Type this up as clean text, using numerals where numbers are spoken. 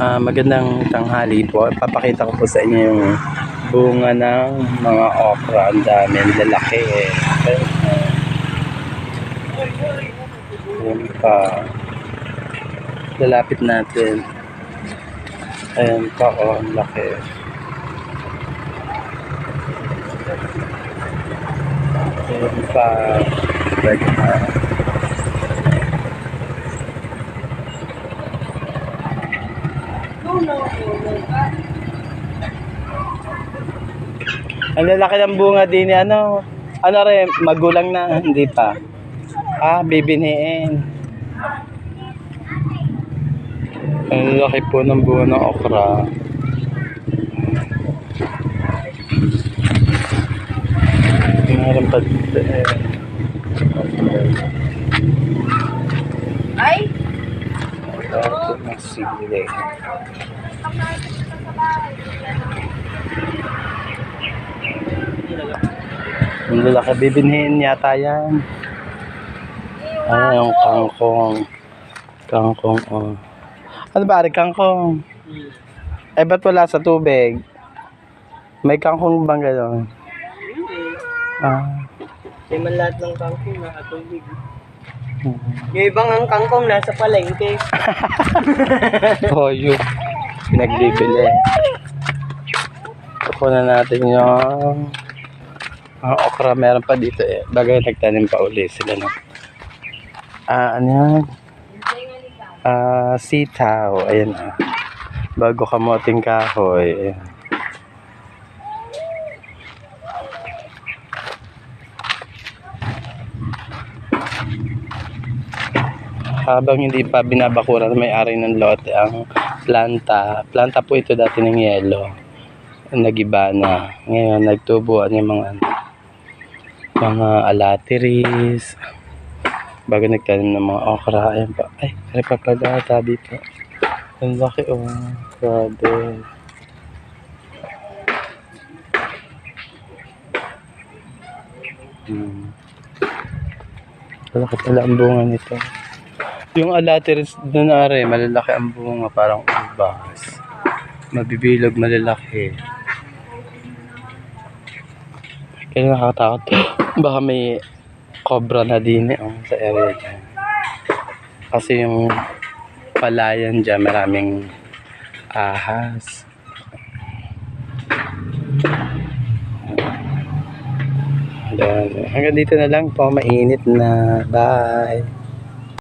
Magandang tanghali po. Papakita ko po sa inyo yung bunga ng mga okra. Ang dami, ang lalaki eh. Ayan pa. Lalapit natin. Ayan pa, oh, ang laki. Ayan pa. Ang lalaki ng bunga din, ano rin, magulang na, hindi pa. Bibiniin. Ang laki po ng bunga ng okra. Meron pa Ay! ito na sili. Ang lalaki, bibinhin yata yan. Yung kangkong. Kangkong, oh. Ano ba, kangkong? Ba't wala sa tubig? May kangkong bang gano'n? Hindi man lahat ng kangkong nakatubig. Yung ibang ang kangkong nasa palengke. Yun. Nagbibili. Kukunan natin yung okra. Meron pa dito eh. Bagay nagtanim pa uli sila, no? Ano yan? Sitaw. Ayan, bago kamoting kahoy. Ayan. Habang hindi pa binabakuran may-ari ng lote ang planta. Planta po ito dati ng yelo. Nagiba na. Ngayon nagtubuan yung mga alatiris. Bago nagtanim ng mga okra. Ayan pa. Ay pa pala. Tabi pa. Ang laki, oh. Grabe. Malaki pala ang bunga nito. Yung alatiris doon malalaki ang bunga, parang ubas. Mabibilog, malalaki. Kaya nakakatakot. Baka may cobra na din sa area dyan. Kasi yung palayan dyan, maraming ahas. Hanggang dito na lang po. Mainit na. Bye!